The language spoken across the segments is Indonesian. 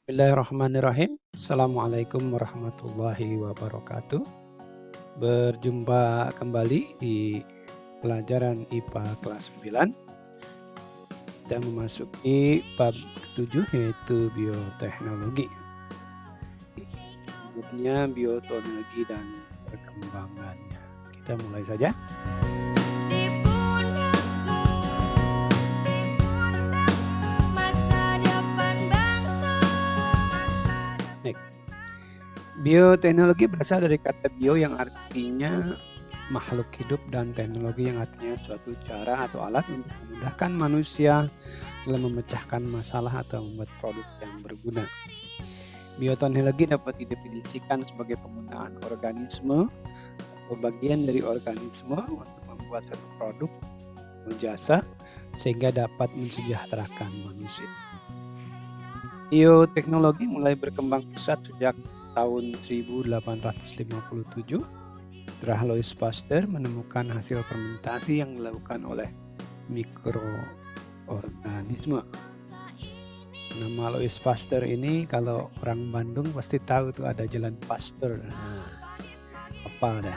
Bismillahirrahmanirrahim. Assalamualaikum warahmatullahi wabarakatuh. Berjumpa kembali di pelajaran IPA kelas 9. Kita memasuki bab ke-7 yaitu bioteknologi. Berikutnya bioteknologi dan perkembangannya. Kita mulai saja. Bioteknologi berasal dari kata bio yang artinya makhluk hidup dan teknologi yang artinya suatu cara atau alat untuk memudahkan manusia dalam memecahkan masalah atau membuat produk yang berguna. Bioteknologi dapat didefinisikan sebagai penggunaan organisme atau bagian dari organisme untuk membuat suatu produk atau jasa sehingga dapat mensejahterakan manusia. Bioteknologi mulai berkembang pesat sejak tahun 1857, setelah Louis Pasteur menemukan hasil fermentasi yang dilakukan oleh mikroorganisme. Nama Louis Pasteur ini kalau orang Bandung pasti tahu tuh ada Jalan Pasteur. Apa dah?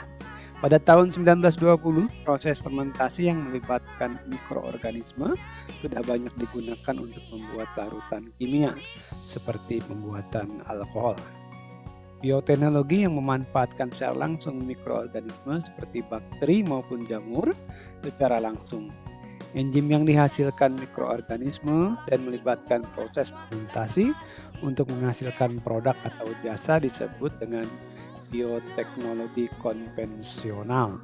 Pada tahun 1920, proses fermentasi yang melibatkan mikroorganisme sudah banyak digunakan untuk membuat larutan kimia seperti pembuatan alkohol. Bioteknologi yang memanfaatkan secara langsung mikroorganisme seperti bakteri maupun jamur secara langsung. Enzim yang dihasilkan mikroorganisme dan melibatkan proses fermentasi untuk menghasilkan produk atau jasa disebut dengan bioteknologi konvensional.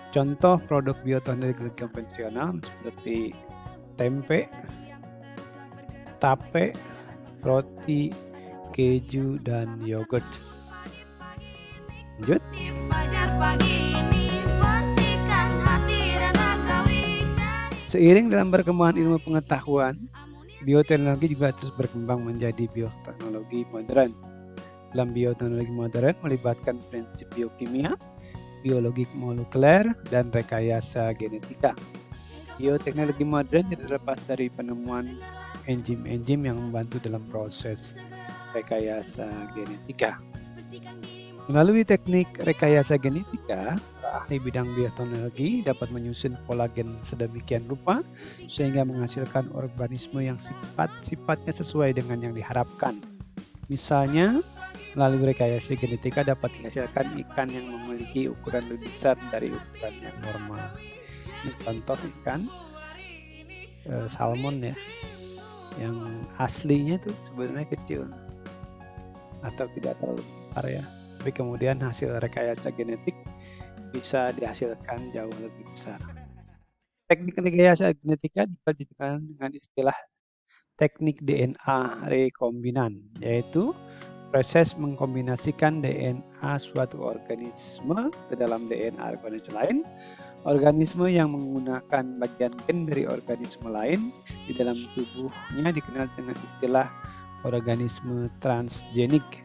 Contoh produk bioteknologi konvensional seperti tempe, tape, roti, keju, dan yogurt. Lanjut. Seiring dalam perkembangan ilmu pengetahuan, bioteknologi juga terus berkembang menjadi bioteknologi modern. Dalam bioteknologi modern melibatkan prinsip biokimia, biologi molekuler, dan rekayasa genetika. Bioteknologi modern tidak terlepas dari penemuan enzim-enzim yang membantu dalam proses rekayasa genetika. Melalui teknik rekayasa genetika, ahli bidang bioteknologi dapat menyusun kolagen sedemikian rupa sehingga menghasilkan organisme yang sifatnya sesuai dengan yang diharapkan. Misalnya, melalui rekayasa genetika dapat dihasilkan ikan yang memiliki ukuran lebih besar dari ukuran yang normal. Ini contoh ikan salmon ya, yang aslinya tuh sebenarnya kecil atau tidak terlalu besar ya, tapi kemudian hasil rekayasa genetik bisa dihasilkan jauh lebih besar. Teknik rekayasa genetika dikenal dengan istilah teknik DNA rekombinan, yaitu proses mengkombinasikan DNA suatu organisme ke dalam DNA organisme lain. Organisme yang menggunakan bagian gen dari organisme lain di dalam tubuhnya dikenal dengan istilah organisme transgenik.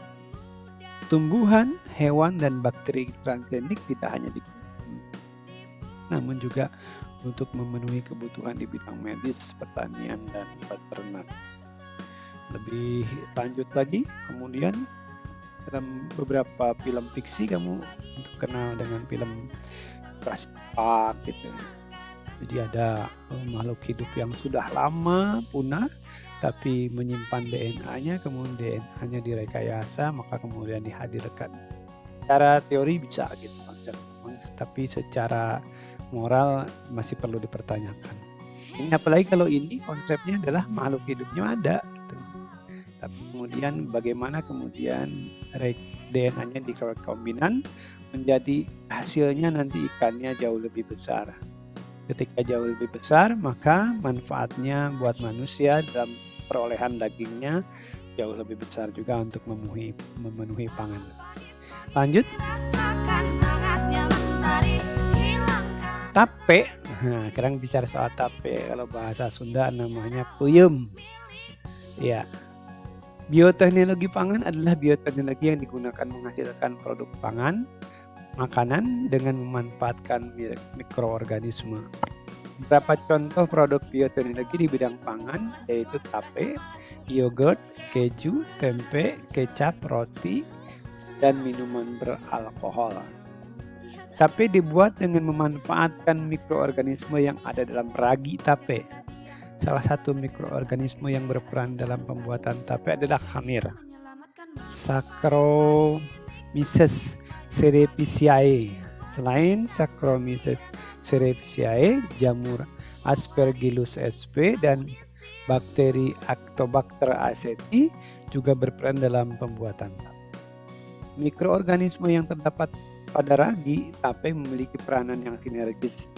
Tumbuhan, hewan, dan bakteri transgenik tidak hanya digunakan, namun juga untuk memenuhi kebutuhan di bidang medis, pertanian, dan peternak. Lebih lanjut lagi, kemudian dalam beberapa film fiksi kamu untuk kenal dengan film Jurassic Park gitu. Jadi ada makhluk hidup yang sudah lama punah tapi menyimpan DNA-nya, kemudian DNA-nya direkayasa, maka kemudian dihadirkan. Secara teori bisa gitu, tapi secara moral masih perlu dipertanyakan. Ini apalagi kalau ini konsepnya adalah makhluk hidupnya ada gitu. Tapi kemudian bagaimana kemudian DNA-nya direkombinan menjadi hasilnya nanti ikannya jauh lebih besar. Ketika jauh lebih besar, maka manfaatnya buat manusia dalam perolehan dagingnya jauh lebih besar juga untuk memenuhi pangan. Lanjut. Tape. Nah, sekarang bicara soal tape. Kalau bahasa Sunda namanya puyem. Ya. Bioteknologi pangan adalah bioteknologi yang digunakan menghasilkan produk pangan, makanan dengan memanfaatkan mikroorganisme. Beberapa contoh produk bioteknologi di bidang pangan yaitu tape yogurt, keju, tempe, kecap, roti, dan minuman beralkohol. Tape dibuat dengan memanfaatkan mikroorganisme yang ada dalam ragi tape. Salah satu mikroorganisme yang berperan dalam pembuatan tape adalah khamir, Saccharomyces cerevisiae. Selain Saccharomyces cerevisiae, jamur Aspergillus sp dan bakteri Actobacter aceti juga berperan dalam pembuatan tape. Mikroorganisme yang terdapat pada ragi tape memiliki peranan yang sinergis.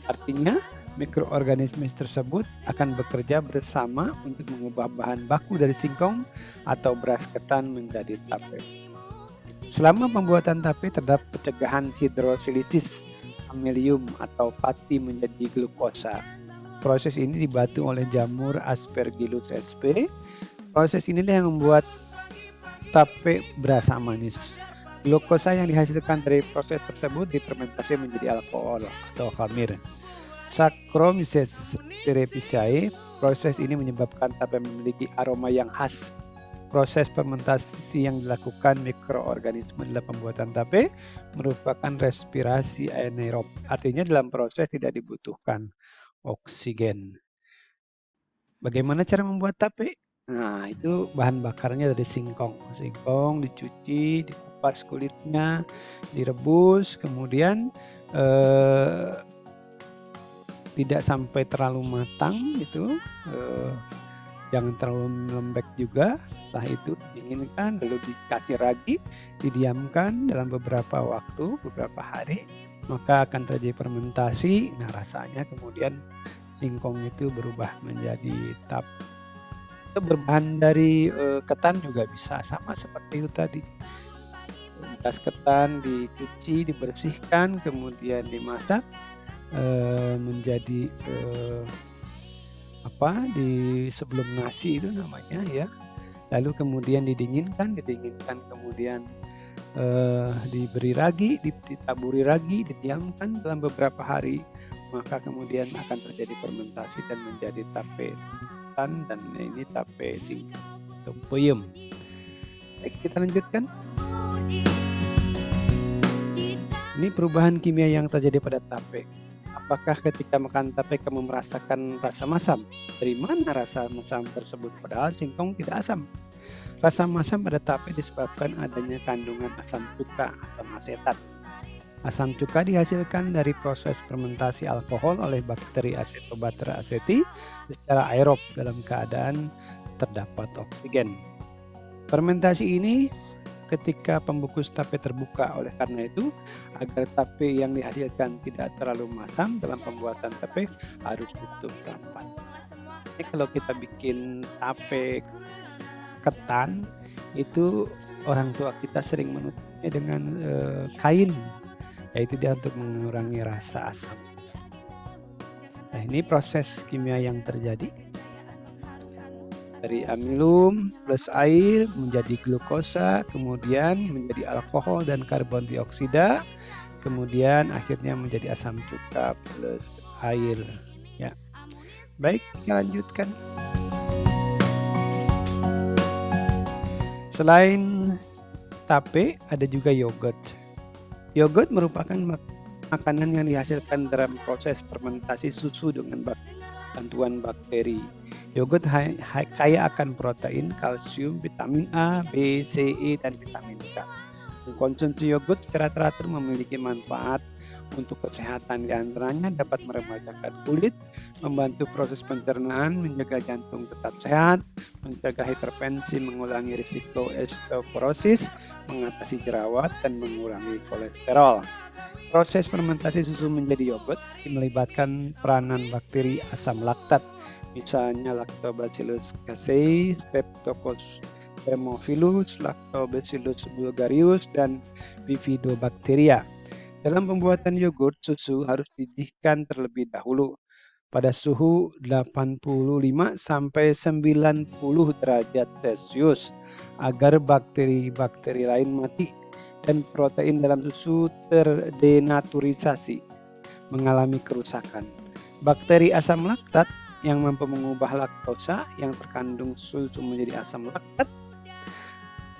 Artinya, mikroorganisme tersebut akan bekerja bersama untuk mengubah bahan baku dari singkong atau beras ketan menjadi tape. Selama pembuatan tape terdapat pencegahan hidrolisis amelium atau pati menjadi glukosa. Proses ini dibantu oleh jamur Aspergillus sp. Proses inilah yang membuat tape berasa manis. Glukosa yang dihasilkan dari proses tersebut difermentasi menjadi alkohol atau khamir. Saccharomyces cerevisiae. Proses ini menyebabkan tape memiliki aroma yang khas. Proses fermentasi yang dilakukan mikroorganisme dalam pembuatan tape merupakan respirasi anaerob. Artinya dalam proses tidak dibutuhkan oksigen. Bagaimana cara membuat tape? Nah, itu bahan bakarnya dari singkong. Singkong dicuci, dikupas kulitnya, direbus, kemudian tidak sampai terlalu matang gitu. Jangan terlalu lembek juga. Setelah itu dinginkan, lalu dikasih ragi, didiamkan dalam beberapa waktu, beberapa hari, maka akan terjadi fermentasi. Nah, rasanya kemudian singkong itu berubah menjadi tape. Itu berbahan dari ketan juga bisa, sama seperti itu tadi. Bekas ketan dicuci, dibersihkan, kemudian dimasak menjadi sebelum nasi itu namanya ya. Lalu kemudian didinginkan kemudian diberi ragi, ditaburi ragi, didiamkan dalam beberapa hari, maka kemudian akan terjadi fermentasi dan menjadi tape ketan, dan ini tape singkong puyem. Baik, kita lanjutkan. Ini perubahan kimia yang terjadi pada tape. Apakah ketika makan tape kamu merasakan rasa masam? Dari mana rasa masam tersebut? Padahal singkong tidak asam. Rasa masam pada tape disebabkan adanya kandungan asam cuka, asam asetat. Asam cuka dihasilkan dari proses fermentasi alkohol oleh bakteri Acetobacter aceti secara aerob dalam keadaan terdapat oksigen. Fermentasi ini ketika pembungkus tape terbuka. Oleh karena itu, agar tape yang dihasilkan tidak terlalu masam dalam pembuatan tape harus ditutup rapat. Ini kalau kita bikin tape ketan, itu orang tua kita sering menutupnya dengan kain, yaitu dia untuk mengurangi rasa asam. Nah, ini proses kimia yang terjadi. Dari amilum plus air menjadi glukosa, kemudian menjadi alkohol dan karbon dioksida, kemudian akhirnya menjadi asam cuka plus air. Ya, baik, kita lanjutkan. Selain tape, ada juga yogurt. Yogurt merupakan makanan yang dihasilkan dalam proses fermentasi susu dengan bantuan bakteri. Yogurt kaya akan protein, kalsium, vitamin A, B, C, E, dan vitamin K. Mengkonsumsi yogurt secara teratur memiliki manfaat untuk kesehatan, diantaranya dapat meremajakan kulit, membantu proses pencernaan, menjaga jantung tetap sehat, mencegah hipertensi, mengurangi risiko osteoporosis, mengatasi jerawat, dan mengurangi kolesterol. Proses fermentasi susu menjadi yogurt melibatkan peranan bakteri asam laktat, misalnya Lactobacillus casei, Streptococcus thermophilus, Lactobacillus bulgarius, dan Bifidobacteria. Dalam pembuatan yogurt, susu harus dididihkan terlebih dahulu pada suhu 85 sampai 90 derajat Celcius agar bakteri-bakteri lain mati dan protein dalam susu terdenaturisasi, mengalami kerusakan. Bakteri asam laktat yang mampu mengubah laktosa yang terkandung susu menjadi asam laktat.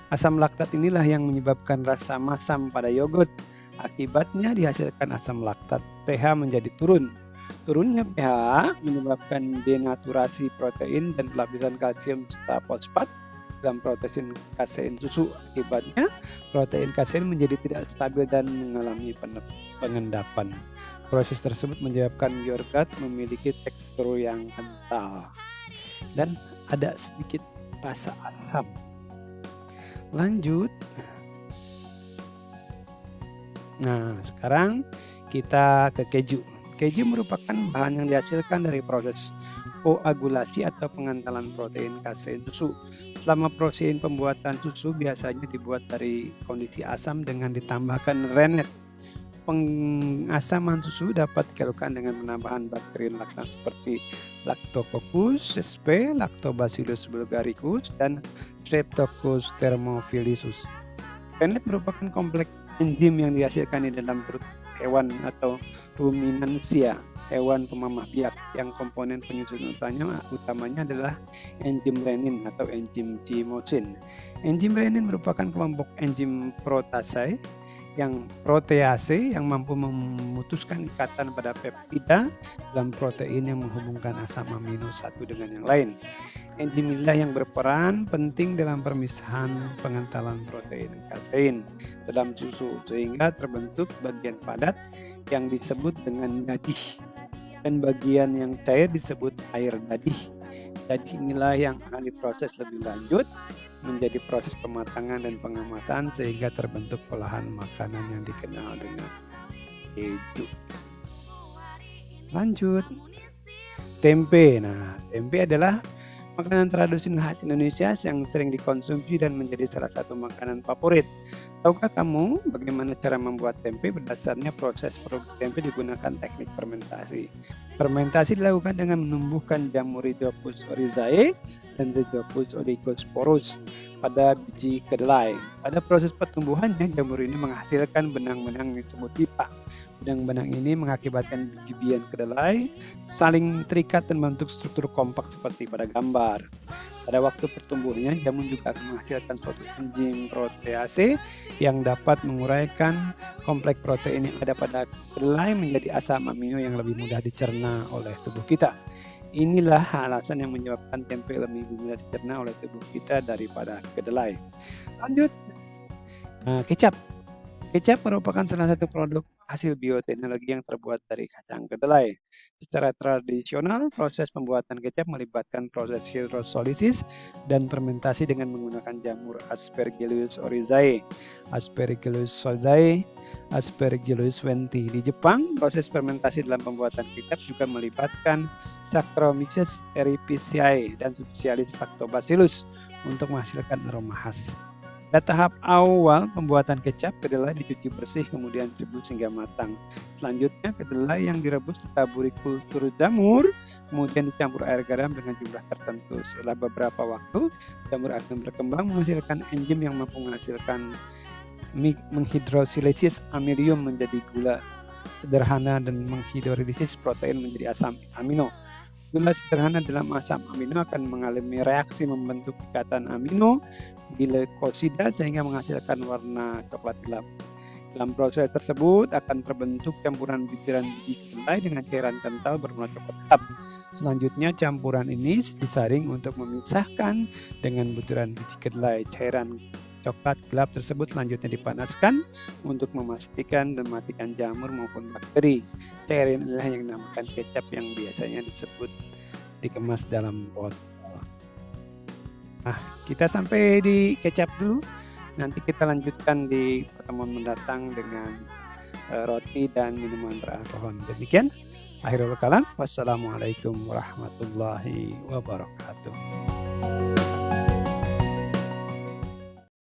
Asam laktat inilah yang menyebabkan rasa masam pada yogurt. Akibatnya dihasilkan asam laktat, pH menjadi turun. Turunnya pH menyebabkan denaturasi protein dan lapisan kalsium serta fosfat dalam protein kasein susu. Akibatnya protein kasein menjadi tidak stabil dan mengalami pengendapan. Proses tersebut menyebabkan yogurt memiliki tekstur yang kental dan ada sedikit rasa asam. Lanjut. Nah, sekarang kita ke keju. Keju merupakan bahan yang dihasilkan dari proses koagulasi atau pengantalan protein kasein susu. Selama proses pembuatan susu biasanya dibuat dari kondisi asam dengan ditambahkan rennet. Pengasaman susu dapat dilakukan dengan penambahan bakteri laktan seperti Lactococcus sp, Lactobacillus bulgaricus, dan Streptococcus thermophilus. Rennet merupakan kompleks enzim yang dihasilkan di dalam perut hewan atau ruminansia, hewan pemamah biak, yang komponen penyusun utamanya adalah enzim renin atau enzim chymosin. Enzim renin merupakan kelompok enzim protease yang mampu memutuskan ikatan pada peptida dalam protein yang menghubungkan asam amino satu dengan yang lain. Enzim inilah yang berperan penting dalam permisahan pengantalan protein kasein dalam susu sehingga terbentuk bagian padat yang disebut dengan dadih dan bagian yang cair disebut air dadih. Dadih inilah yang akan diproses lebih lanjut menjadi proses pematangan dan pengemasan sehingga terbentuk olahan makanan yang dikenal dengan keju. Lanjut. Tempe. Nah, tempe adalah makanan tradisional khas Indonesia yang sering dikonsumsi dan menjadi salah satu makanan favorit. Tahukah kamu bagaimana cara membuat tempe? Berdasarnya proses produksi tempe digunakan teknik fermentasi. Fermentasi dilakukan dengan menumbuhkan jamur Rhizopus oryzae dan Rhizopus oligosporus pada biji kedelai. Pada proses pertumbuhannya, jamur ini menghasilkan benang-benang yang disebut pipa. Benang-benang ini mengakibatkan biji-bijian kedelai saling terikat dan membentuk struktur kompak seperti pada gambar. Pada waktu pertumbuhannya, jamur juga akan menghasilkan suatu enzim protease yang dapat menguraikan kompleks protein yang ada pada kedelai menjadi asam amino yang lebih mudah dicerna oleh tubuh kita. Inilah alasan yang menyebabkan tempe lebih mudah dicerna oleh tubuh kita daripada kedelai. Lanjut, kecap. Kecap merupakan salah satu produk hasil bioteknologi yang terbuat dari kacang kedelai. Secara tradisional, proses pembuatan kecap melibatkan proses hidrolisis dan fermentasi dengan menggunakan jamur Aspergillus oryzae, Aspergillus oryzae, Aspergillus wenti. Di Jepang, proses fermentasi dalam pembuatan kecap juga melibatkan Saccharomyces cerevisiae dan Subtilis lactobacillus untuk menghasilkan aroma khas. Pada tahap awal pembuatan kecap, kedelai dicuci bersih kemudian direbus hingga matang. Selanjutnya, kedelai yang direbus ditaburi kultur jamur, kemudian dicampur air garam dengan jumlah tertentu. Setelah beberapa waktu, jamur akan berkembang menghasilkan enzim yang mampu menghasilkan menghidrolisis amonium menjadi gula sederhana dan menghidrolisis protein menjadi asam amino. Gula sederhana dalam asam amino akan mengalami reaksi membentuk ikatan amino glikosida sehingga menghasilkan warna coklat gelap. Dalam proses tersebut akan terbentuk campuran butiran biji kedelai dengan cairan kental berwarna coklat gelap. Selanjutnya campuran ini disaring untuk memisahkan dengan butiran biji kedelai. Cairan coklat gelap tersebut selanjutnya dipanaskan untuk memastikan dan mematikan jamur maupun bakteri. Cairan inilah yang dinamakan kecap yang biasanya disebut dikemas dalam botol. Nah, kita sampai di kecap dulu. Nanti kita lanjutkan di pertemuan mendatang dengan roti dan minuman beralkohol. Demikian. Akhirul kalam. Wassalamualaikum warahmatullahi wabarakatuh.